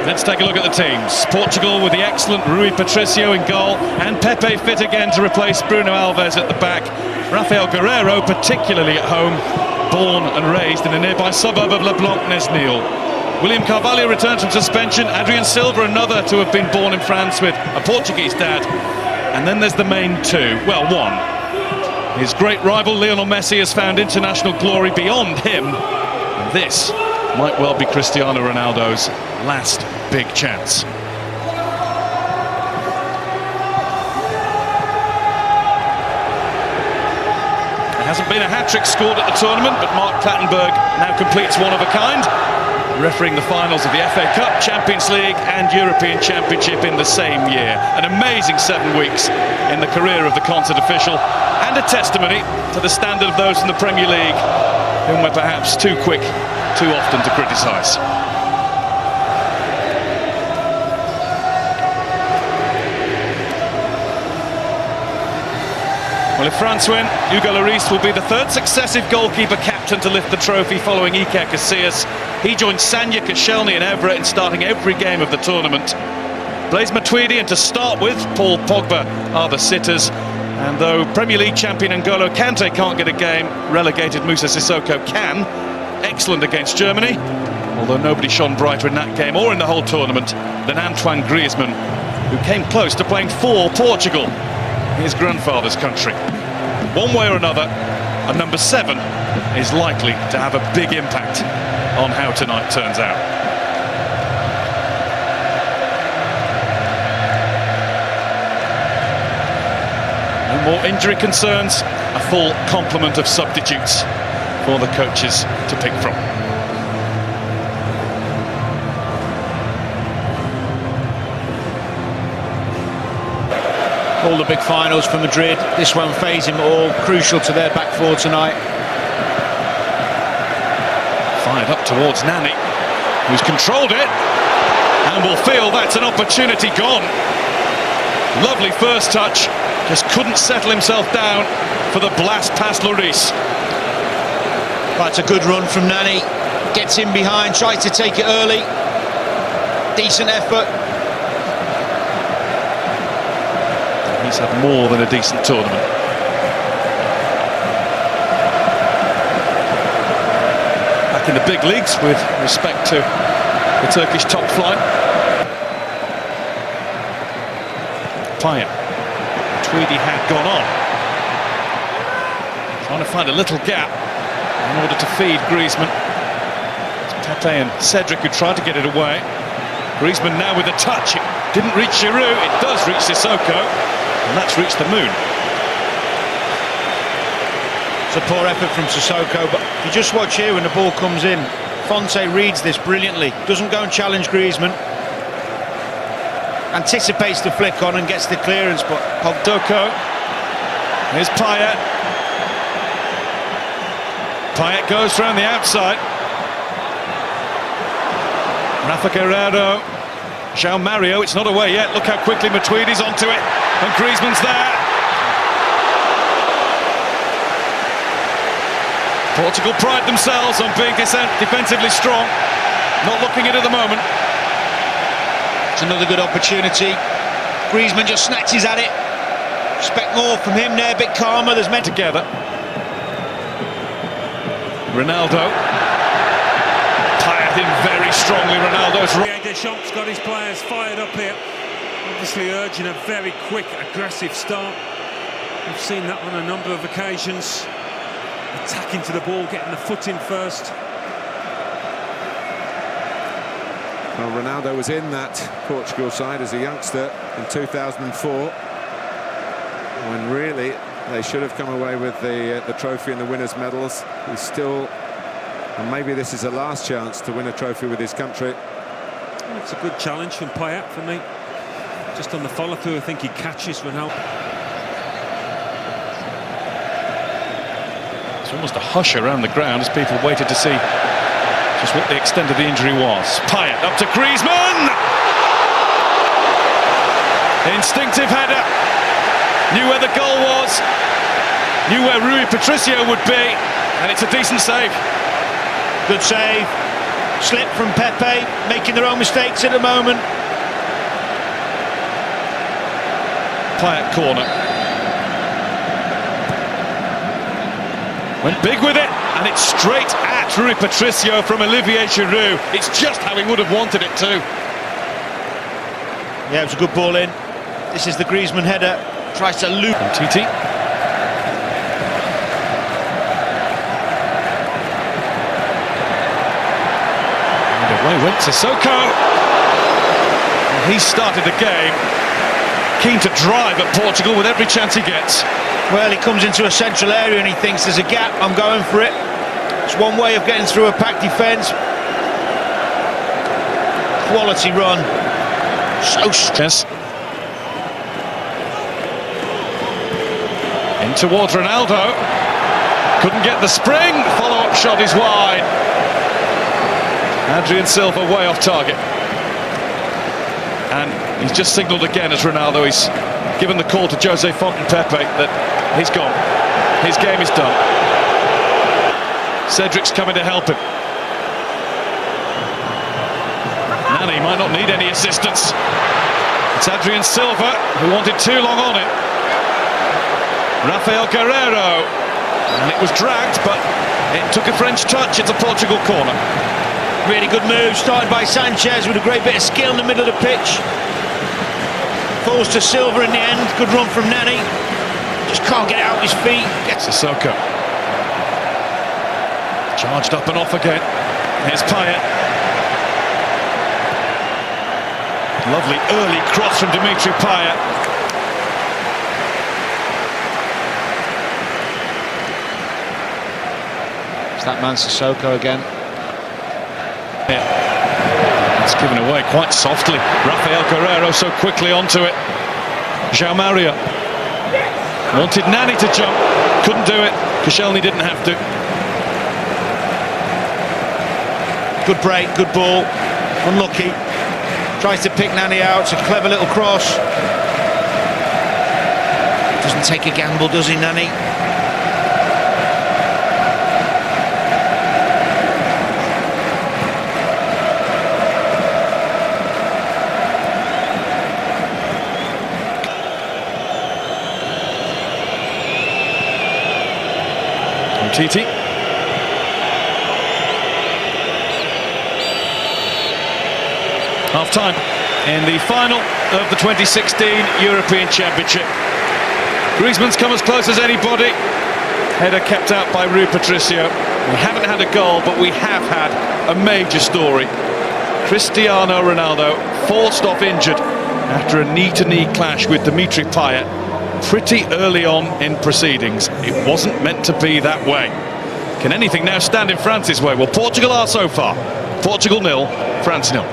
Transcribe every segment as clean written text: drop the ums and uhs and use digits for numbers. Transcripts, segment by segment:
Let's take a look at the teams. Portugal with the excellent Rui Patricio in goal, and Pepe fit again to replace Bruno Alves at the back. Rafael Guerreiro particularly at home, born and raised in a nearby suburb of Leblanc-Nesnil. William Carvalho returns from suspension. Adrian Silva, another to have been born in France with a Portuguese dad. And then there's the main two, well, one. His great rival Lionel Messi has found international glory beyond him. And this might well be Cristiano Ronaldo's last big chance. There hasn't been a hat-trick scored at the tournament, but Mark Clattenburg now completes one of a kind, refereeing the finals of the FA Cup, Champions League and European Championship in the same year. An amazing 7 weeks in the career of the concert official, and a testimony to the standard of those in the Premier League, whom we're perhaps too quick too often to criticise. Well, if France win, Hugo Lloris will be the third successive goalkeeper captain to lift the trophy following Iker Casillas. He joins Sanya Koscielny and Everett in starting every game of the tournament. Blaise Matuidi and, to start with, Paul Pogba are the sitters. And though Premier League champion N'Golo Kante can't get a game, relegated Moussa Sissoko can. Excellent against Germany, although nobody shone brighter in that game or in the whole tournament than Antoine Griezmann, who came close to playing for Portugal, his grandfather's country. One way or another, a number 7 is likely to have a big impact on how tonight turns out. No more injury concerns, a full complement of substitutes for the coaches to pick from. All the big finals for Madrid, this won't faze him at all, crucial to their back four tonight. Fired up towards Nani, who's controlled it, and will feel that's an opportunity gone. Lovely first touch, just couldn't settle himself down for the blast past Lloris. That's a good run from Nani, gets in behind, tries to take it early. Decent effort. He's had more than a decent tournament. Back in the big leagues with respect to the Turkish top flight. Payet. Tweedy had gone on. Trying to find a little gap in order to feed Griezmann. It's Pepe and Cedric who tried to get it away. Griezmann now with a touch. It didn't reach Giroud, it does reach Sissoko, and that's reached the moon. It's a poor effort from Sissoko, but you just watch here when the ball comes in. Fonte reads this brilliantly, doesn't go and challenge Griezmann. Anticipates the flick on and gets the clearance, but Pogdoko. Here's Payet. Payet goes round the outside. Rafa Guerreiro. João Mario, it's not away yet. Look how quickly Matuidi's onto it. And Griezmann's there. Portugal pride themselves on being defensively strong. Not looking it at the moment. It's another good opportunity. Griezmann just snatches at it. Expect more from him there, a bit calmer. There's men together. Ronaldo. Tied in very strongly. Ronaldo's right. Deschamps got his players fired up here. Obviously urging a very quick, aggressive start. We've seen that on a number of occasions. Attacking to the ball, getting the foot in first. Well, Ronaldo was in that Portugal side as a youngster in 2004, when really they should have come away with the trophy and the winners' medals. He's still, and maybe this is a last chance to win a trophy with his country. Well, it's a good challenge from Payet for me. Just on the follow-through, I think he catches Ronaldo. It's almost a hush around the ground as people waited to see just what the extent of the injury was. Payet up to Griezmann! Instinctive header. Knew where the goal was. Knew where Rui Patricio would be. And it's a decent save. Good save. slip from Pepe, making their own mistakes at the moment. Payet corner. Went big with it, and it's straight at Rui Patricio from Olivier Giroud. It's just how he would have wanted it too. Yeah, it was a good ball in. This is the Griezmann header. Tries to loop. Titi. And away went Sissoko. And he started the game keen to drive at Portugal with every chance he gets. Well, he comes into a central area and he thinks there's a gap, I'm going for it. It's one way of getting through a packed defence. Quality run. So yes. In towards Ronaldo. Couldn't get the spring. Follow-up shot is wide. Adrian Silva way off target. And he's just signalled again as Ronaldo. He's given the call to Jose Fontaine-Pepe that he's gone. His game is done. Cedric's coming to help him. Nani might not need any assistance. It's Adrian Silva who wanted too long on it. Rafael Guerreiro. And it was dragged, but it took a French touch. It's a Portugal corner. really good move, started by Sanchez with a great bit of skill in the middle of the pitch. Falls to Silva in the end. Good run from Nani. Just can't get it out his feet. Sissoko. Charged up and off again. Here's Payet. Lovely early cross from Dimitri Payet. It's that man Sissoko again. Yeah. It's given away quite softly. Rafael Guerreiro so quickly onto it. João Maria wanted Nani to jump, couldn't do it. Koscielny didn't have to. Good break, good ball. Unlucky. Tries to pick Nani out. It's a clever little cross. Doesn't take a gamble, does he, Nani? Titi. Half-time in the final of the 2016 European Championship. Griezmann's come as close as anybody. Header kept out by Rui Patricio. We haven't had a goal, but we have had a major story. Cristiano Ronaldo forced off injured after a knee-to-knee clash with Dimitri Payet pretty early on in proceedings. It wasn't meant to be that way. Can anything now stand in France's way? Well, Portugal are so far. Portugal 0, France 0.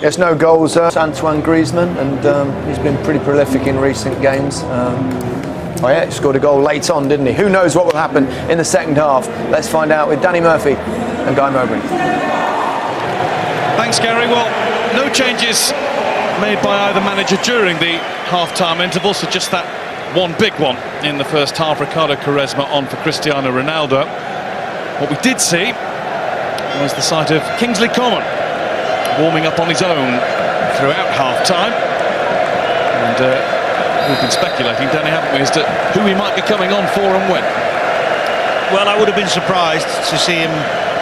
Yes, no goals, Antoine Griezmann, and he's been pretty prolific in recent games. Oh yeah, he scored a goal late on, didn't he? Who knows what will happen in the second half? Let's find out with Danny Murphy and Guy Mowbray. Thanks, Gary. Well, no changes made by either manager during the half-time interval, so just that one big one in the first half. Ricardo Quaresma on for Cristiano Ronaldo. What we did see was the sight of Kingsley Coman warming up on his own throughout half-time. And we've been speculating, Danny, haven't we, as to who he might be coming on for and when. Well, I would have been surprised to see him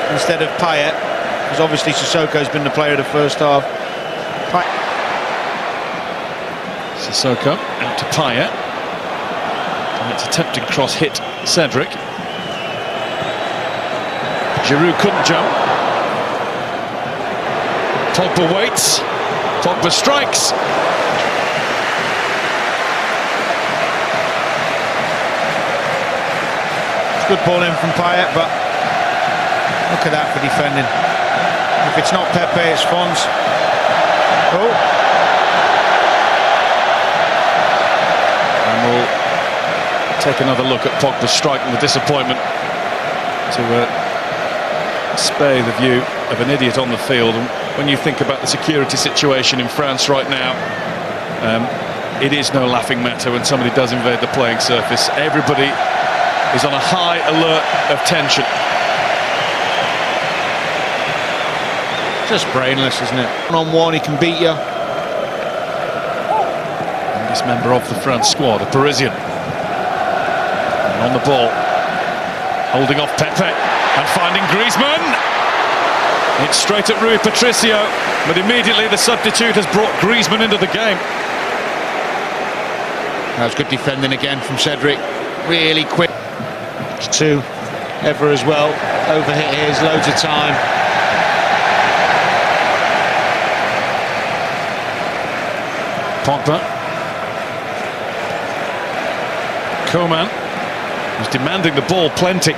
instead of Payet, because obviously Sissoko's been the player of the first half. Sissoko out to Payet. And it's a tempting cross hit Cedric. Giroud couldn't jump. Pogba waits. Pogba strikes. Good ball in from Payet, but look at that for defending. If it's not Pepe, it's Fons. Oh. And we'll take another look at Pogba's strike and the disappointment to spare the view of an idiot on the field. And when you think about the security situation in France right now, it is no laughing matter when somebody does invade the playing surface. Everybody is on a high alert of tension. Just brainless, isn't it? One-on-one, he can beat you. Youngest member of the France squad, a Parisian. And on the ball, holding off Pepe and finding Griezmann. It's straight at Rui Patricio, but immediately the substitute has brought Griezmann into the game. That was good defending again from Cedric. Really quick. It's two. Eder as well. Overhit his, loads of time. Pogba. Coman, who's demanding the ball plenty.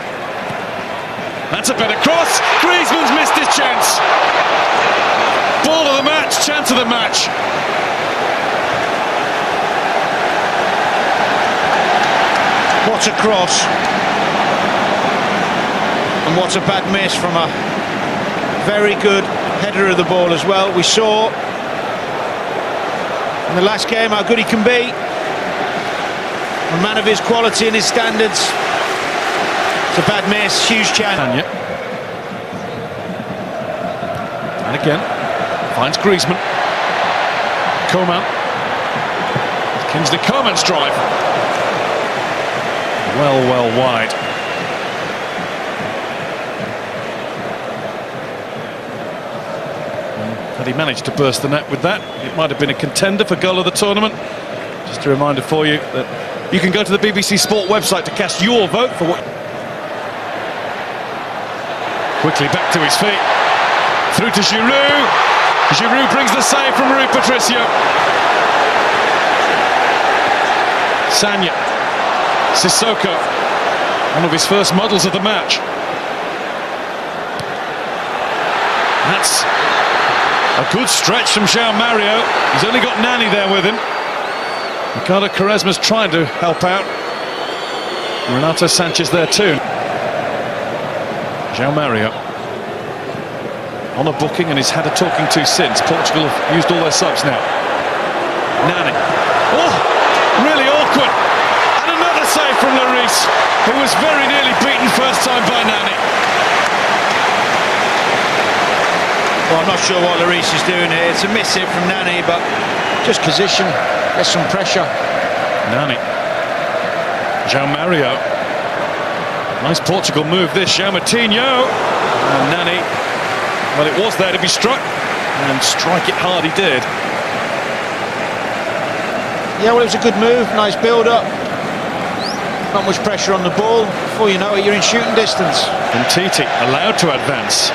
That's a better cross. Griezmann's missed his chance. Ball of the match, chance of the match. What a cross. And what a bad miss from a very good header of the ball as well. We saw in the last game how good he can be. A man of his quality and his standards. It's a bad miss, huge chance. And again, finds Griezmann. Coman. Kingsley Coman's drive. Well wide. Had he managed to burst the net with that, it might have been a contender for goal of the tournament. Just a reminder for you that you can go to the BBC Sport website to cast your vote for what... Quickly back to his feet. Through to Giroud. Giroud brings the save from Rui Patricio. Sagna. Sissoko. One of his first models of the match. That's a good stretch from João Mario. He's only got Nani there with him. Ricardo Quaresma's trying to help out. Renato Sanchez there too. João Mario on a booking and he's had a talking to since. Portugal have used all their subs now. Nani. Oh, really awkward. And another save from Lloris, who was very nearly beaten first time by Nani. Well, I'm not sure what Lloris is doing here. It's a missive from Nani, but just position, get some pressure. Nani. João Mario. Nice Portugal move this, João Moutinho. And Nani, well, it was there to be struck, and strike it hard he did. Yeah, well, it was a good move, nice build-up. Not much pressure on the ball. Before you know it, you're in shooting distance. And Titi allowed to advance.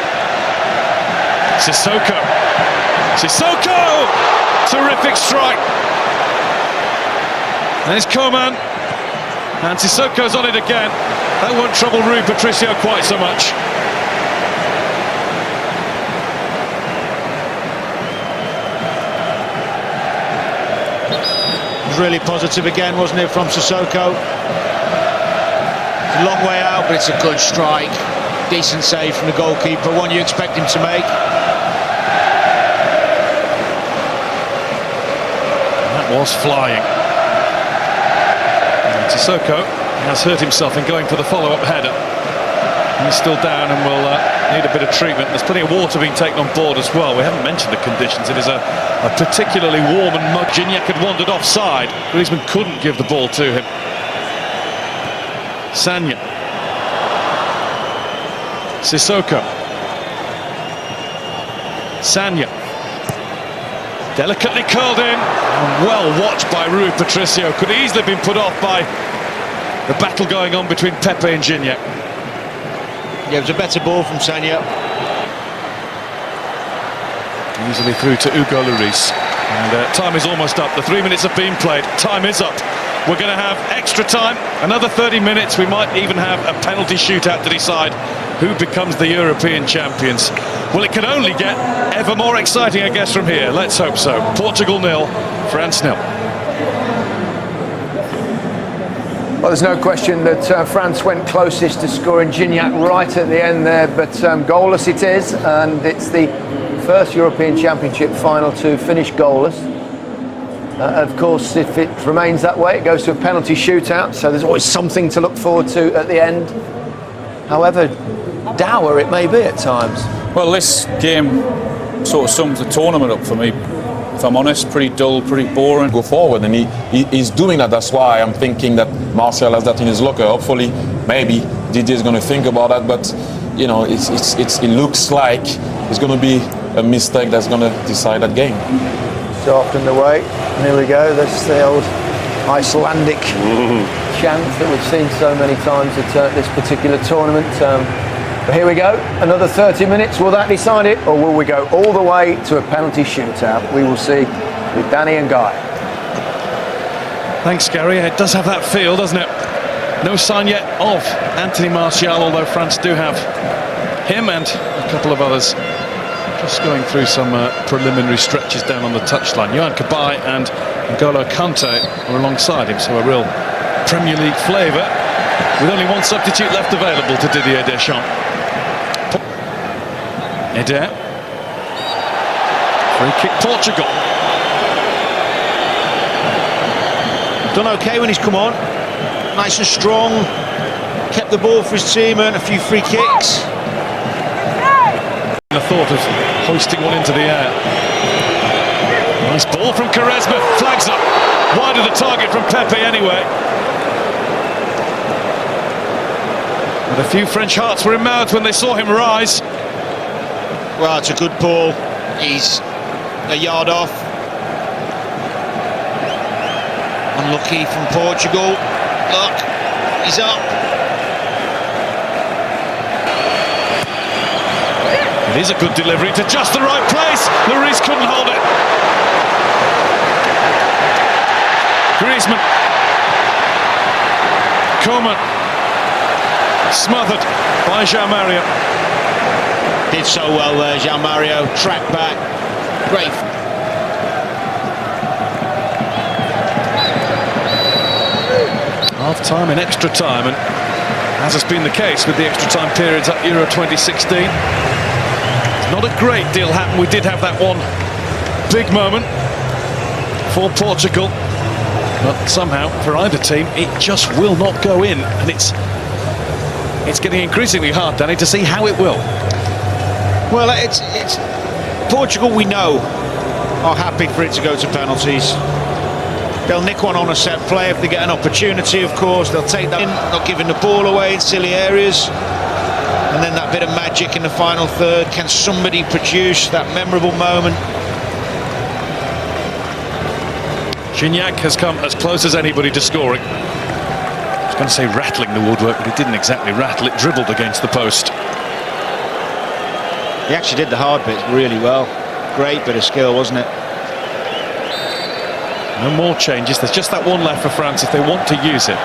Sissoko. Sissoko! Terrific strike. There's Coman. And Sissoko's on it again. That won't trouble Rui Patricio quite so much. It was really positive again, wasn't it, from Sissoko? It's a long way out, but it's a good strike. Decent save from the goalkeeper, one you expect him to make. That was flying. And Sissoko has hurt himself in going for the follow-up header. He's still down and will need a bit of treatment. There's plenty of water being taken on board as well. We haven't mentioned the conditions. It is a particularly warm and muggy. Gignac had wandered offside. Griezmann couldn't give the ball to him. Sagna. Sissoko. Sagna. Delicately curled in. And well watched by Rui Patricio. Could easily have been put off by the battle going on between Pepe and Gignac. Yeah, it was a better ball from Sagna. Easily through to Hugo Lloris. And time is almost up. The 3 minutes have been played. Time is up. We're going to have extra time. Another 30 minutes. We might even have a penalty shootout to decide who becomes the European champions. Well, it can only get ever more exciting, I guess, from here. Let's hope so. Portugal 0, France 0. Well, there's no question that France went closest to scoring. Gignac right at the end there, but goalless it is, and it's the first European Championship final to finish goalless. Of course, if it remains that way, it goes to a penalty shootout, so there's always something to look forward to at the end. However dour it may be at times. Well, this game Sort of sums the tournament up for me, if I'm honest. Pretty dull, pretty boring. Go forward, and he's doing that. That's why I'm thinking that Martial has that in his locker. Hopefully, maybe Didier's going to think about that, but you know, it looks like it's going to be a mistake that's going to decide that game. So often the way, and here we go. That's the old Icelandic chant that we've seen so many times at this particular tournament. But here we go, another 30 minutes. Will that decide it, or will we go all the way to a penalty shootout? We will see with Danny and Guy. Thanks, Gary. It does have that feel, doesn't it? No sign yet of Anthony Martial, although France do have him and a couple of others just going through some preliminary stretches down on the touchline. Yohan Cabaye and N'Golo Kante are alongside him, so a real Premier League flavour, with only one substitute left available to Didier Deschamps. Eder. Free kick Portugal. Done okay when he's come on. Nice and strong. Kept the ball for his team, earned a few free kicks. The thought of hoisting one into the air. Nice ball from Quaresma. Flags up. Wide of the target from Pepe anyway. But a few French hearts were in mouth when they saw him rise. Well, it's a good ball. He's a yard off. Unlucky from Portugal. Look, he's up. It is a good delivery to just the right place. Lloris couldn't hold it. Griezmann. Coman. Smothered by Jean-Mario. Did so well there, Jean-Mario. Track back. Great. Half-time and extra time, and as has been the case with the extra time periods at Euro 2016, not a great deal happened. We did have that one big moment for Portugal, but somehow for either team it just will not go in, and it's getting increasingly hard, Danny, to see how it will. Well, it's Portugal, we know, are happy for it to go to penalties. They'll nick one on a set play if they get an opportunity, of course. They'll take that in, not giving the ball away in silly areas. And then that bit of magic in the final third. Can somebody produce that memorable moment? Gignac has come as close as anybody to scoring. I was going to say rattling the woodwork, but it didn't exactly rattle. It dribbled against the post. He actually did the hard bits really well. Great bit of skill, wasn't it? No more changes. There's just that one left for France if they want to use it. I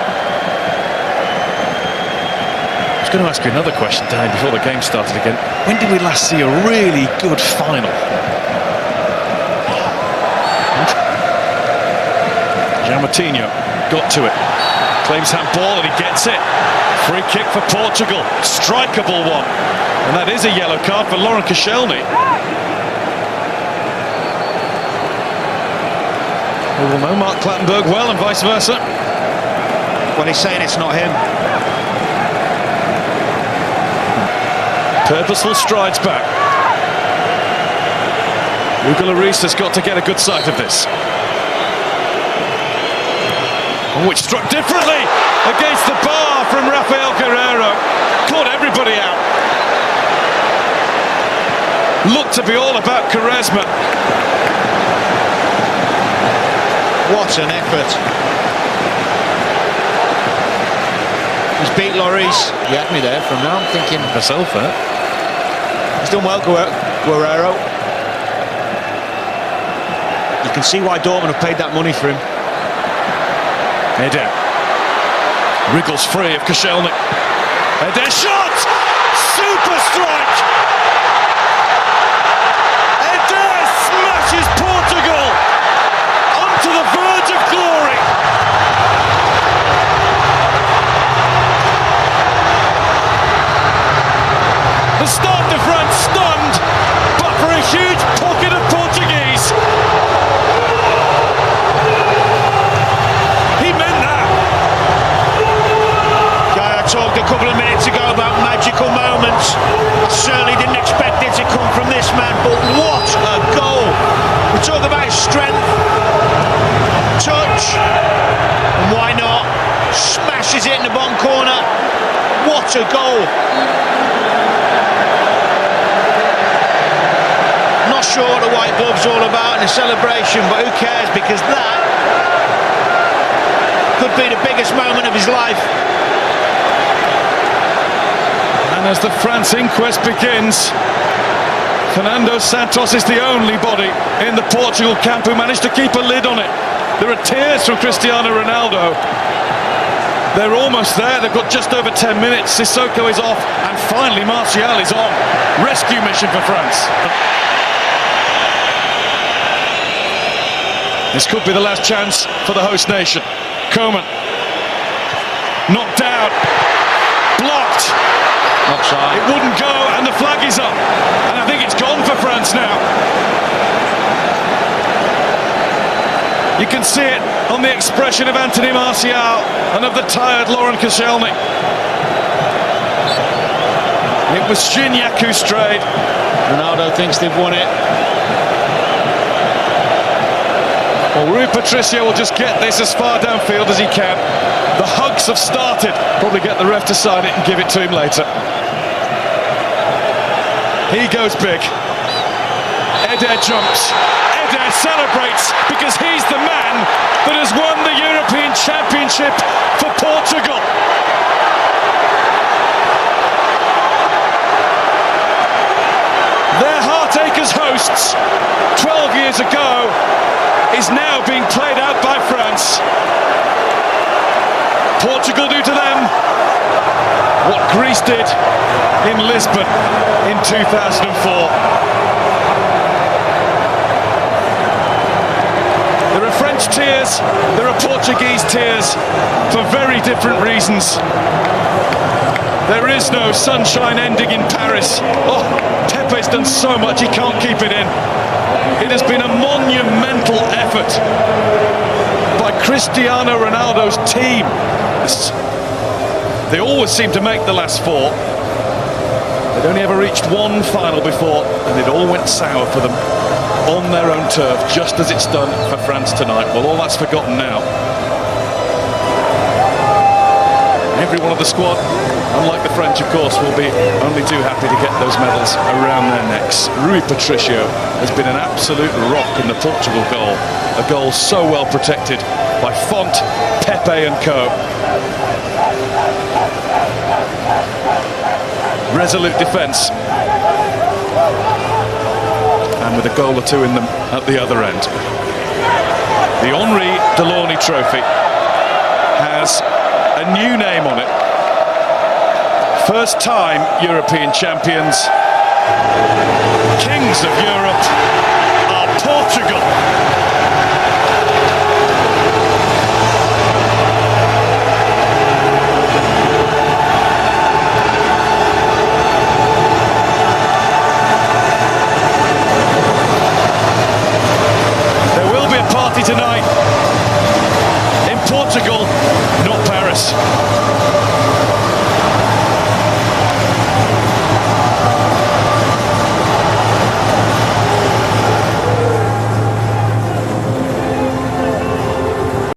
was going to ask you another question, Danny, before the game started again. When did we last see a really good final? Giammattino got to it. Claims handball and he gets it. Free kick for Portugal. Strikeable one. And that is a yellow card for Laurent Koscielny. We will know Mark Clattenburg well and vice versa. Well, he's saying it's not him. Purposeful strides back. Hugo Lloris has got to get a good sight of this. Oh, which struck differently against the bar from Rafael Guerreiro. Caught everybody out. Looked to be all about Quaresma. What an effort. He's beat Lloris. He had me there from now. I'm thinking Myself, he's done well, Guerreiro. You can see why Dortmund have paid that money for him. Eder wriggles free of Koscielny. Eder shot! Super strike! Eder smashes Portugal onto the verge of glory. The Stade de France stunned, but for a huge pocket of Portuguese. He meant that. Guy, I talked a couple of minutes ago about magical moments. I certainly didn't sure what the white glove's all about and the celebration, but who cares, because that could be the biggest moment of his life. And as the France inquest begins, Fernando Santos is the only body in the Portugal camp who managed to keep a lid on it. There are tears from Cristiano Ronaldo. They're almost there. They've got just over 10 minutes. Sissoko is off, and finally Martial is on. Rescue mission for France. This could be the last chance for the host nation. Coman. Knocked out. Blocked. Offside. It wouldn't go, and the flag is up. And I think it's gone for France now. You can see it on the expression of Anthony Martial and of the tired Laurent Koscielny. It was Gignac who strayed. Ronaldo thinks they've won it. Well, Rui Patricio will just get this as far downfield as he can. The hugs have started. Probably get the ref to sign it and give it to him later. He goes big. Eder jumps. Eder celebrates because he's the man that has won the European Championship for Portugal. Their heartache as hosts 12 years ago is now being played out by France. Portugal do to them what Greece did in Lisbon in 2004. There are French tears, there are Portuguese tears for very different reasons. There is no sunshine ending in Paris. Oh, Pepe's done so much, he can't keep it in. It has been a monumental effort by Cristiano Ronaldo's team. They always seem to make the last four. They'd only ever reached one final before, and it all went sour for them on their own turf, just as it's done for France tonight. Well, all that's forgotten now. Every one of the squad, unlike the French, of course, will be only too happy to get those medals around their necks. Rui Patricio has been an absolute rock in the Portugal goal. A goal so well protected by Font, Pepe and co. Resolute defence. And with a goal or two in them at the other end. The Henri Delaunay Trophy has a new name on it. First time European champions. Kings of Europe are Portugal.